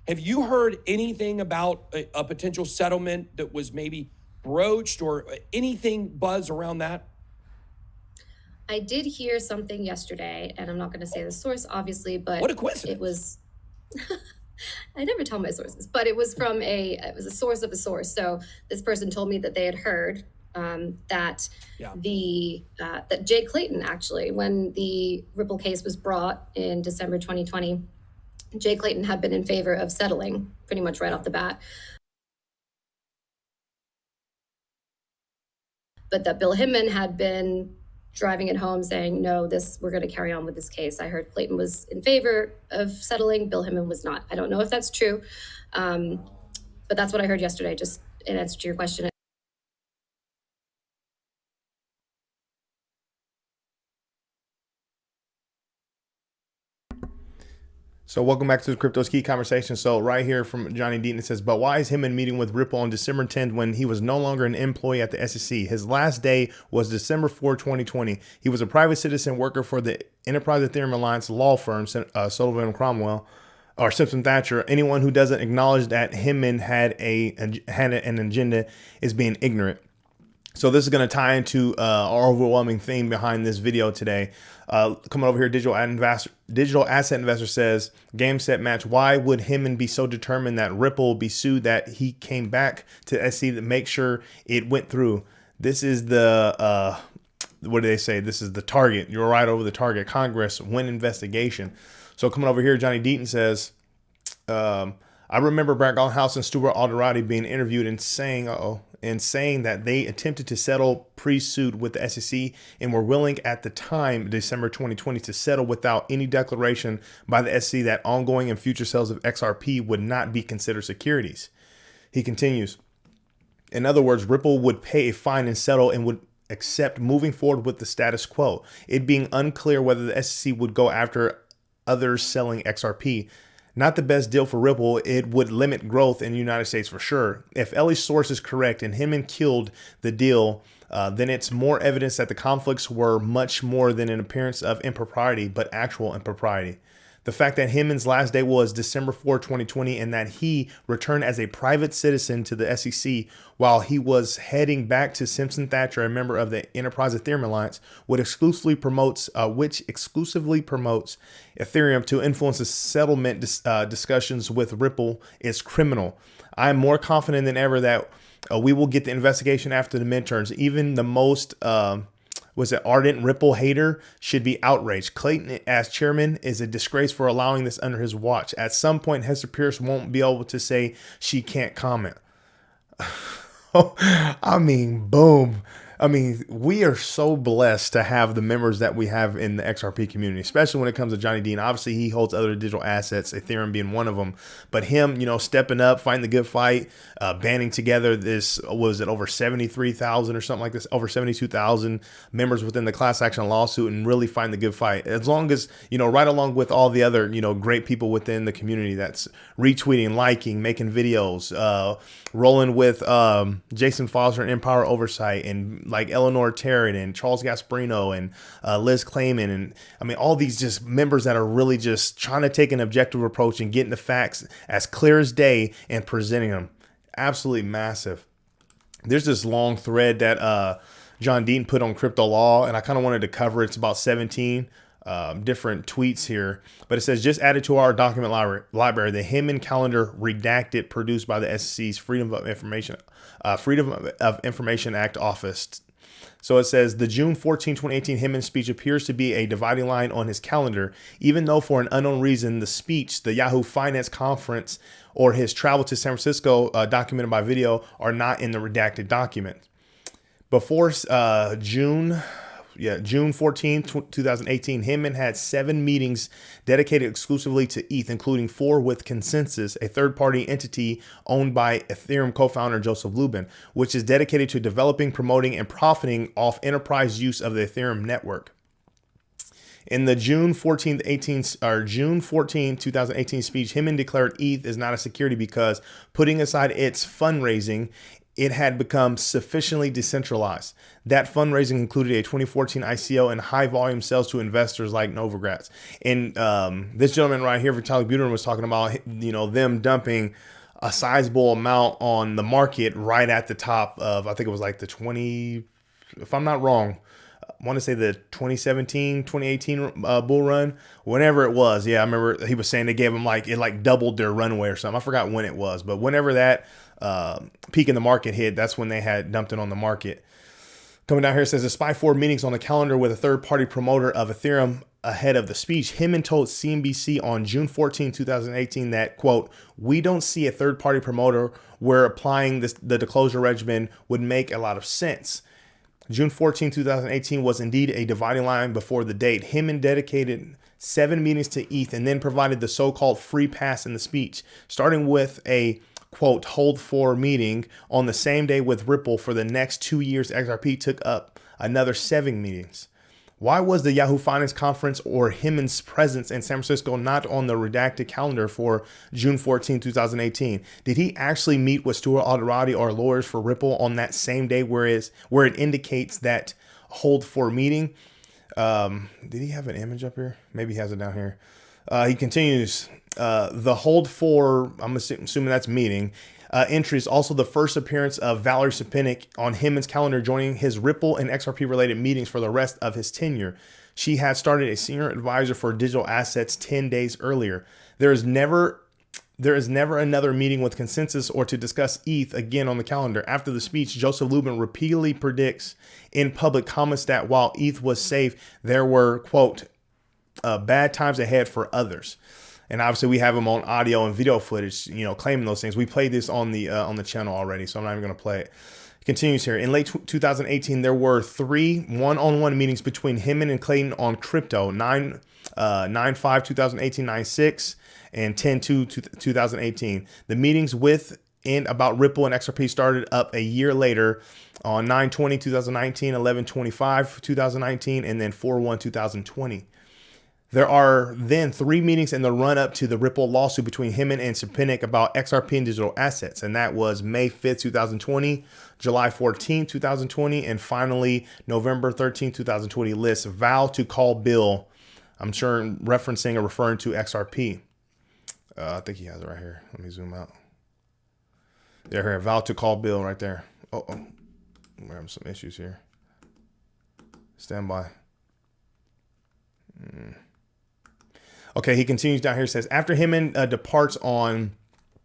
Have you heard anything about a potential settlement that was maybe broached or anything buzz around that? I did hear something yesterday, and I'm not going to say the source, obviously, but What a it coincidence. was. I never tell my sources, but it was from it was a source of a source. So this person told me that they had heard that Yeah. that Jay Clayton, actually, when the Ripple case was brought in December 2020, Jay Clayton had been in favor of settling pretty much right off the bat, but that Bill Hinman had been driving it home saying, no, we're going to carry on with this case. I heard Clayton was in favor of settling, Bill Hinman was not. I don't know if that's true, but that's what I heard yesterday, just in answer to your question. So welcome back to the Crypto's Key Conversation. So right here from Johnny Deaton, it says, but why is Hinman meeting with Ripple on December 10th when he was no longer an employee at the SEC? His last day was December 4, 2020. He was a private citizen worker for the Enterprise Ethereum Alliance law firm, Sullivan & Cromwell, or Simpson Thacher. Anyone who doesn't acknowledge that Hinman had an agenda is being ignorant. So this is going to tie into our overwhelming theme behind this video today. Coming over here, Digital Asset Investor says, game, set, match. Why would Hinman be so determined that Ripple be sued that he came back to SC to make sure it went through? This is the, what do they say? This is the target. You're right over the target. Congress win investigation. So coming over here, Johnny Deaton says, I remember Brad House and Stuart Alderati being interviewed and saying, that they attempted to settle pre-suit with the SEC and were willing at the time, December 2020, to settle without any declaration by the SEC that ongoing and future sales of XRP would not be considered securities. He continues, in other words, Ripple would pay a fine and settle and would accept moving forward with the status quo, it being unclear whether the SEC would go after others selling XRP. Not the best deal for Ripple. It would limit growth in the United States for sure. If Ellie's source is correct and Hinman killed the deal, then it's more evidence that the conflicts were much more than an appearance of impropriety, but actual impropriety. The fact that Hinman's last day was December 4, 2020, and that he returned as a private citizen to the SEC while he was heading back to Simpson Thacher, a member of the Enterprise Ethereum Alliance, which exclusively promotes Ethereum to influence the settlement discussions with Ripple, is criminal. I am more confident than ever that we will get the investigation after the midterms. Even the most ardent Ripple hater should be outraged. Clayton, as chairman, is a disgrace for allowing this under his watch. At some point, Hester Pierce won't be able to say she can't comment. I mean, boom. I mean, we are so blessed to have the members that we have in the XRP community, especially when it comes to Johnny Dean. Obviously, he holds other digital assets, Ethereum being one of them. But him, stepping up, fighting the good fight, banding together this, was it over 73,000 or something like this, over 72,000 members within the class action lawsuit, and really fighting the good fight. As long as, right along with all the other, great people within the community that's retweeting, liking, making videos, rolling with Jason Foster and Empower Oversight, and like Eleanor Tarrant and Charles Gasparino and Liz Clayman, and I mean all these just members that are really just trying to take an objective approach and getting the facts as clear as day and presenting them. Absolutely massive. There's this long thread that John Deaton put on Crypto Law, and I kind of wanted to cover it. It's about 17 different tweets here, but it says, just added to our document library, the Hinman calendar redacted produced by the SEC's Freedom of Information Act office. So it says, the June 14, 2018 Hinman speech appears to be a dividing line on his calendar, even though for an unknown reason, the speech, the Yahoo Finance conference, or his travel to San Francisco, documented by video, are not in the redacted document. Before June 14, 2018, Hinman had 7 meetings dedicated exclusively to ETH, including 4 with Consensus, a third-party entity owned by Ethereum co-founder Joseph Lubin, which is dedicated to developing, promoting, and profiting off enterprise use of the Ethereum network. In the June 14, 2018 speech, Hinman declared ETH is not a security because, putting aside its fundraising, it had become sufficiently decentralized. That fundraising included a 2014 ICO and high volume sales to investors like Novogratz. And this gentleman right here, Vitalik Buterin, was talking about, them dumping a sizable amount on the market right at the top of, I think it was like the 20, if I'm not wrong, I want to say the 2017, 2018 bull run, whenever it was. Yeah, I remember he was saying they gave them it doubled their runway or something. I forgot when it was, but whenever that peak in the market hit, that's when they had dumped it on the market. Coming down here, it says, despite 4 meetings on the calendar with a third-party promoter of Ethereum ahead of the speech, Hinman told CNBC on June 14, 2018 that, quote, we don't see a third-party promoter where applying the disclosure regimen would make a lot of sense. June 14, 2018 was indeed a dividing line before the date. Hinman dedicated 7 meetings to ETH and then provided the so-called free pass in the speech, starting with a, quote, hold for meeting on the same day with Ripple. For the next 2 years, XRP took up another 7 meetings. Why was the Yahoo Finance Conference or Hinman's presence in San Francisco not on the redacted calendar for June 14, 2018? Did he actually meet with Stuart Alderati or lawyers for Ripple on that same day where it indicates that hold for meeting? Did he have an image up here? Maybe he has it down here. He continues, the hold for, I'm assuming that's meeting, entry is also the first appearance of Valerie Sapinic on Hinman's calendar, joining his Ripple and XRP related meetings for the rest of his tenure. She had started a senior advisor for digital assets 10 days earlier. There is never another meeting with consensus or to discuss ETH again on the calendar. After the speech, Joseph Lubin repeatedly predicts in public comments that while ETH was safe, there were, quote, bad times ahead for others. And obviously we have him on audio and video footage, claiming those things. We played this on the channel already, so I'm not even going to play it. Continues here. In late 2018, there were 3 one-on-one meetings between Hinman and Clayton on crypto, 9/5/2018, 9/6, and 10/2/2018. The meetings with and about Ripple and XRP started up a year later on 9/20/2019, 11/25/2019, and then 4/1/2020. There are then 3 meetings in the run-up to the Ripple lawsuit between Hinman and Sapinic about XRP and digital assets, and that was May 5th, 2020, July 14th, 2020, and finally November 13th, 2020 lists vow to call Bill. I'm sure referencing or referring to XRP. I think he has it right here. Let me zoom out. There, here, vow to call Bill right there. Oh, we're having some issues here. Stand by. Okay, he continues down here, says, after Hinman departs on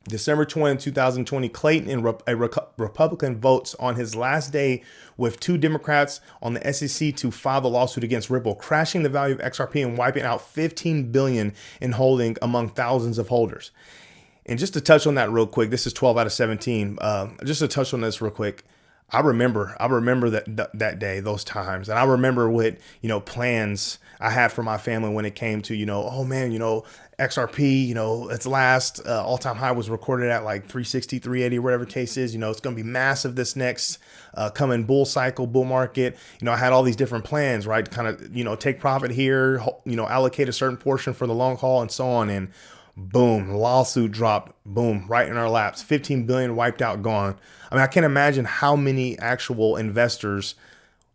December 20, 2020, Clayton and a Republican votes on his last day with 2 Democrats on the SEC to file the lawsuit against Ripple, crashing the value of XRP and wiping out $15 billion in holding among thousands of holders. And just to touch on that real quick, this is 12 out of 17. Just to touch on this real quick. I remember that day, those times. And I remember what, plans I had for my family when it came to, oh man, XRP, its last all-time high was recorded at like 360, 380, whatever the case is. It's going to be massive this next coming bull market. I had all these different plans, right? Kind of, take profit here, allocate a certain portion for the long haul and so on. And boom, lawsuit dropped, boom, right in our laps. 15 billion wiped out, gone. I mean, I can't imagine how many actual investors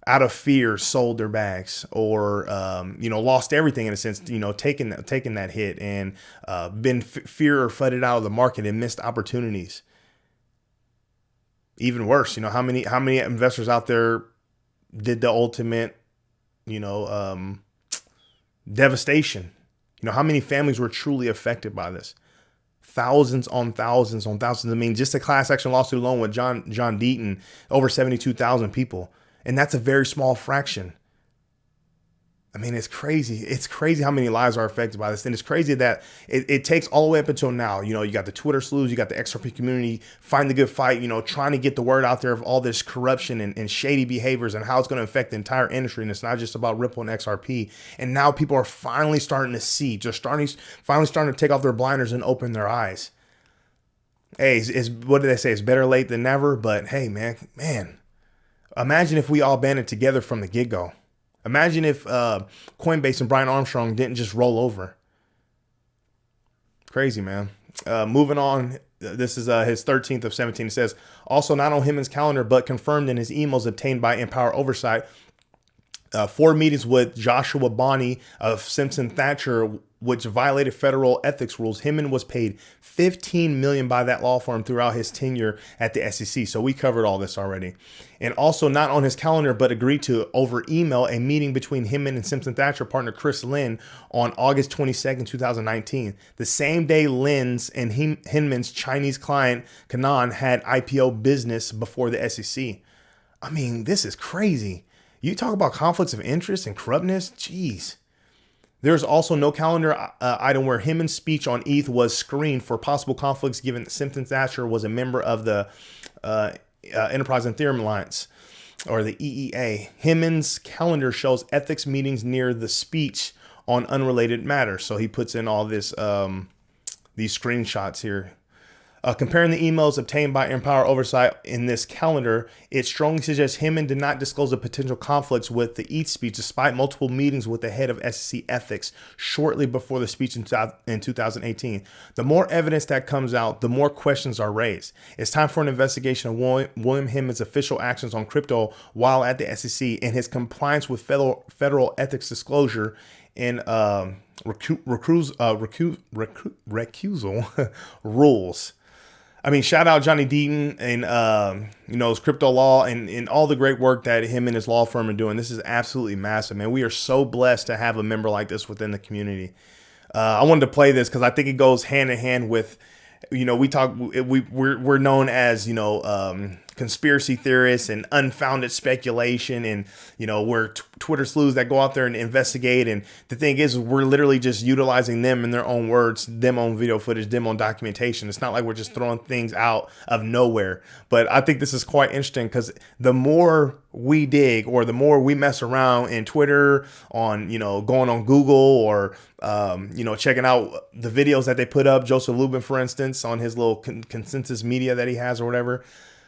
out of fear sold their bags or, lost everything in a sense, taking that hit and been fear or flooded out of the market and missed opportunities. Even worse, how many investors out there did the ultimate, devastation? How many families were truly affected by this? Thousands on thousands on thousands. I mean, just a class action lawsuit alone with John Deaton, over 72,000 people. And that's a very small fraction. I mean, it's crazy. It's crazy how many lives are affected by this. And it's crazy that it takes all the way up until now. You got the Twitter sleuths, you got the XRP community, find the good fight, trying to get the word out there of all this corruption and shady behaviors and how it's going to affect the entire industry. And it's not just about Ripple and XRP. And now people are finally starting to see, finally starting to take off their blinders and open their eyes. Hey, what did they say? It's better late than never. But hey, man, imagine if we all banded together from the get-go. Imagine if Coinbase and Brian Armstrong didn't just roll over. Crazy, man. Moving on, this is his 13th of 17. It says, also not on Himmon's calendar, but confirmed in his emails obtained by Empower Oversight, 4 meetings with Joshua Bonney of Simpson Thatcher, which violated federal ethics rules. Himmon was paid $15 million by that law firm throughout his tenure at the SEC. So we covered all this already. And also not on his calendar, but agreed to over email a meeting between Himmon and Simpson Thatcher partner Chris Lynn on August 22nd, 2019. The same day Lynn's and Hinman's Chinese client Canaan had IPO business before the SEC. I mean, this is crazy. You talk about conflicts of interest and corruptness. Jeez. There's also no calendar item where Himmon's speech on ETH was screened for possible conflicts, given that Simpson Thatcher was a member of the Enterprise and Ethereum Alliance, or the EEA. Himmon's calendar shows ethics meetings near the speech on unrelated matters. So he puts in all this, these screenshots here. Comparing the emails obtained by Empower Oversight in this calendar, it strongly suggests Himmon did not disclose the potential conflicts with the ETH speech despite multiple meetings with the head of SEC ethics shortly before the speech in 2018. The more evidence that comes out, the more questions are raised. It's time for an investigation of William Himmon's official actions on crypto while at the SEC and his compliance with federal ethics disclosure and recusal rules. I mean, shout out Johnny Deaton and, his crypto law and all the great work that him and his law firm are doing. This is absolutely massive, man. We are so blessed to have a member like this within the community. I wanted to play this because I think it goes hand in hand with, we're known as, conspiracy theorists and unfounded speculation, and we're Twitter sleuths that go out there and investigate. And the thing is, we're literally just utilizing them in their own words, them on video footage, them on documentation. It's not like we're just throwing things out of nowhere. But I think this is quite interesting because the more we dig, or the more we mess around in Twitter, on going on Google, or checking out the videos that they put up, Joseph Lubin, for instance, on his little consensus media that he has or whatever,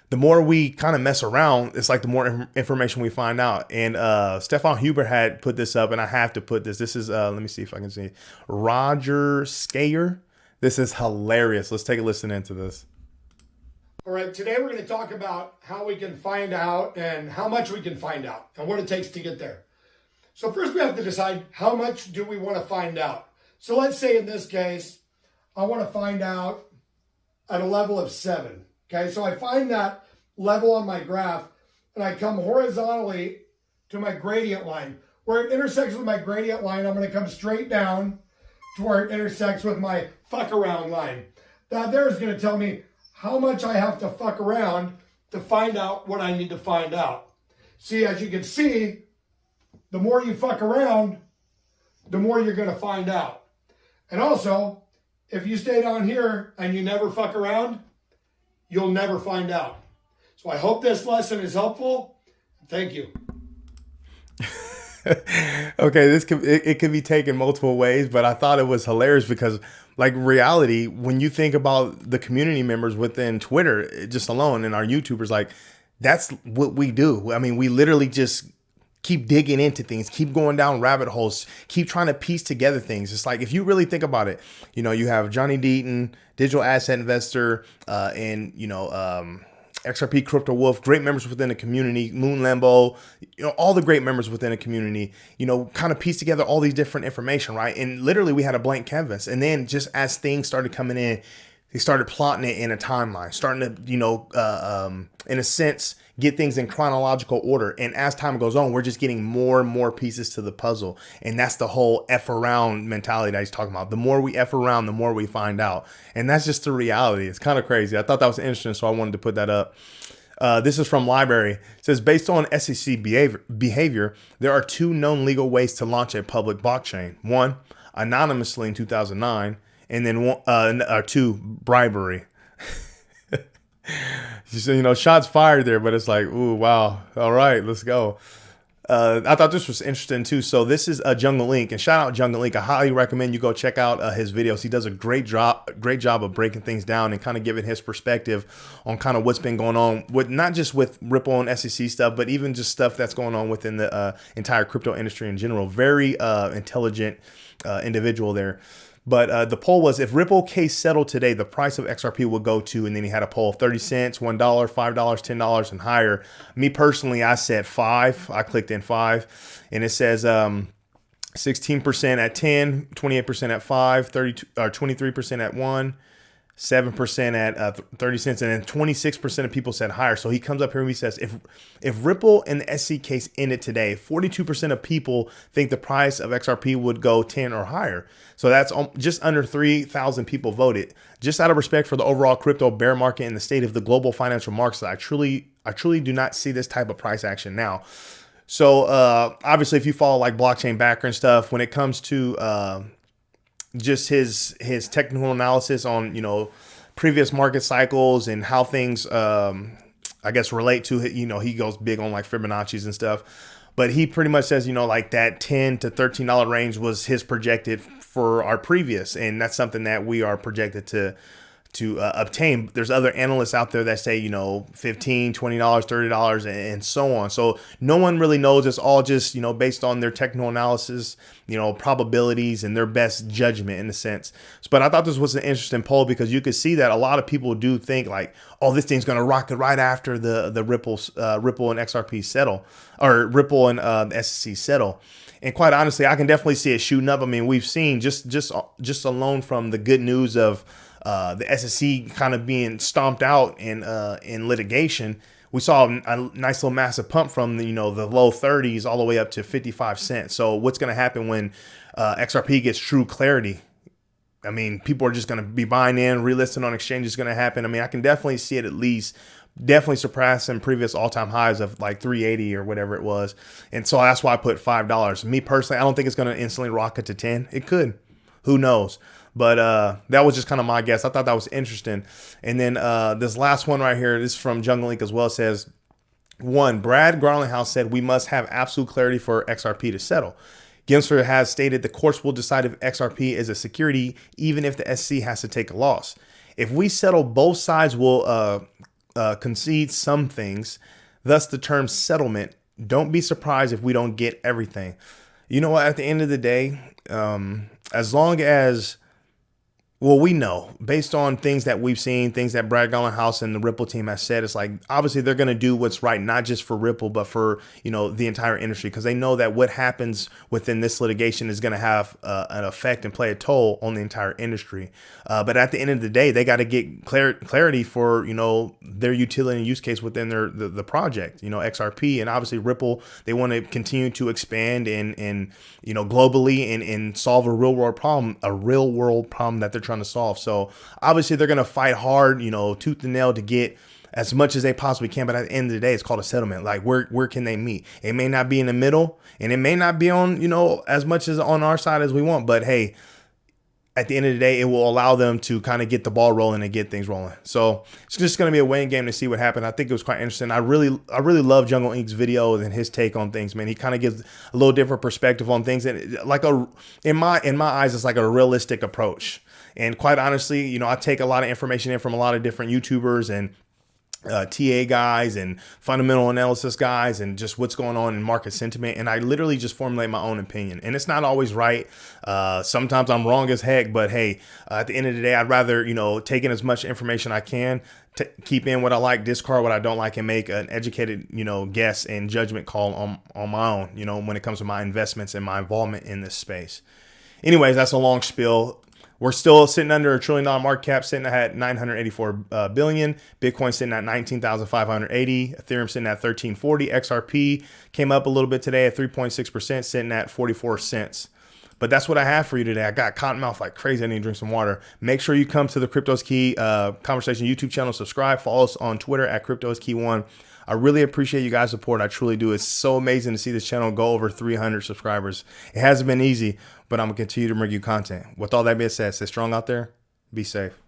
the more we kind of mess around, it's like the more information we find out. And Stefan Huber had put this up, and I have to put this. This is, let me see if I can see, Roger Skayer. This is hilarious. Let's take a listen into this. All right, today we're going to talk about how we can find out and how much we can find out and what it takes to get there. So first we have to decide, how much do we want to find out? So let's say in this case, I want to find out at a level of 7. Okay, so I find that level on my graph and I come horizontally to my gradient line. Where it intersects with my gradient line, I'm going to come straight down to where it intersects with my fuck around line. That there is going to tell me how much I have to fuck around to find out what I need to find out. See, as you can see, the more you fuck around, the more you're going to find out. And also, if you stay down here and you never fuck around, you'll never find out. So I hope this lesson is helpful. Thank you. Okay, it could be taken multiple ways, but I thought it was hilarious because, like, reality, when you think about the community members within Twitter just alone and our YouTubers, like, that's what we do. I mean, we literally just keep digging into things, keep going down rabbit holes, keep trying to piece together things. It's like, if you really think about it, you have Johnny Deaton, digital asset investor, and XRP Crypto Wolf, great members within the community, Moon Lambo, all the great members within the community, kind of piece together all these different information, right? And literally we had a blank canvas. And then just as things started coming in, they started plotting it in a timeline, starting to, in a sense, get things in chronological order. And as time goes on, we're just getting more and more pieces to the puzzle. And that's the whole F around mentality that he's talking about. The more we F around, the more we find out. And that's just the reality. It's kind of crazy. I thought that was interesting, so I wanted to put that up. This is from Library. It says, based on SEC behavior, there are 2 known legal ways to launch a public blockchain. 1, anonymously in 2009. And then 2, bribery. So, shots fired there, but it's like, ooh, wow. All right, let's go. I thought this was interesting too. So this is Jungle Link, and shout out Jungle Link. I highly recommend you go check out his videos. He does a great job of breaking things down and kind of giving his perspective on kind of what's been going on with not just with Ripple and SEC stuff, but even just stuff that's going on within the entire crypto industry in general. Very intelligent individual there. But the poll was, if Ripple case settled today, the price of XRP would go to, and then he had a poll of 30 cents, $1, $5, $10 and higher. Me personally, I said 5. I clicked in 5, and it says 16% at 10, 28% at 5, 32 or 23% at 1, 7% at 30 cents, and then 26% of people said higher. So he comes up here and he says, if Ripple and the SEC case ended today, 42% of people think the price of XRP would go 10 or higher. So that's just under 3,000 people voted. Just out of respect for the overall crypto bear market and the state of the global financial markets, I truly do not see this type of price action now. So obviously, if you follow like blockchain background stuff, when it comes to just his technical analysis on, previous market cycles and how things, I guess, relate to it, he goes big on like Fibonacci's and stuff. But he pretty much says, like that $10 to $13 range was his projected for our previous. And that's something that we are projected to obtain. There's other analysts out there that say, $15, $20, $30 and so on. So no one really knows. It's all just, based on their technical analysis, probabilities and their best judgment in a sense. But I thought this was an interesting poll because you could see that a lot of people do think like, oh, this thing's going to rocket right after the Ripple and XRP settle, or Ripple and the SEC settle. And quite honestly, I can definitely see it shooting up. I mean, we've seen just alone from the good news of the SEC kind of being stomped out in litigation, we saw a nice little massive pump from the low 30s all the way up to 55 cents. So what's going to happen when XRP gets true clarity? I mean, people are just going to be buying in, relisting on exchange is going to happen. I mean, I can definitely see it at least definitely surpassing previous all-time highs of like 380 or whatever it was. And so that's why I put $5. Me personally, I don't think it's going to instantly rocket to 10. It could. Who knows? But that was just kind of my guess. I thought that was interesting. And then this last one right here, this is from Jungle Inc. as well, says, 1, Brad Garlinghouse said we must have absolute clarity for XRP to settle. Gensler has stated the courts will decide if XRP is a security, even if the SEC has to take a loss. If we settle, both sides will concede some things, thus the term settlement. Don't be surprised if we don't get everything. You know what? At the end of the day, as long as, well, we know based on things that we've seen, things that Brad Garlinghouse and the Ripple team has said, it's like, obviously they're going to do what's right, not just for Ripple, but for, the entire industry, because they know that what happens within this litigation is going to have an effect and play a toll on the entire industry. But at the end of the day, they got to get clarity for, their utility and use case within the project, XRP, and obviously Ripple, they want to continue to expand and globally and solve a real world problem that they're trying to solve. So obviously they're going to fight hard, tooth and nail to get as much as they possibly can. But at the end of the day, it's called a settlement. Like where can they meet? It may not be in the middle, and it may not be on, as much as on our side as we want. But hey, at the end of the day, it will allow them to kind of get the ball rolling and get things rolling. So it's just going to be a waiting game to see what happened. I think it was quite interesting. I really love Jungle Inc.'s video and his take on things, man. He kind of gives a little different perspective on things, and like in my eyes, it's like a realistic approach. And quite honestly, I take a lot of information in from a lot of different YouTubers and TA guys and fundamental analysis guys and just what's going on in market sentiment. And I literally just formulate my own opinion, and it's not always right. Sometimes I'm wrong as heck, but hey, at the end of the day, I'd rather, take in as much information I can, keep in what I like, discard what I don't like, and make an educated, guess and judgment call on my own, when it comes to my investments and my involvement in this space. Anyways, that's a long spiel. We're still sitting under $1 trillion market cap, sitting at 984 billion. Bitcoin sitting at 19,580. Ethereum sitting at 1340. XRP came up a little bit today at 3.6%, sitting at 44 cents. But that's what I have for you today. I got cotton mouth like crazy. I need to drink some water. Make sure you come to the Crypto's Key Conversation YouTube channel. Subscribe. Follow us on Twitter at Crypto's Key 1. I really appreciate you guys' support. I truly do. It's so amazing to see this channel go over 300 subscribers. It hasn't been easy, but I'm going to continue to bring you content. With all that being said, stay strong out there. Be safe.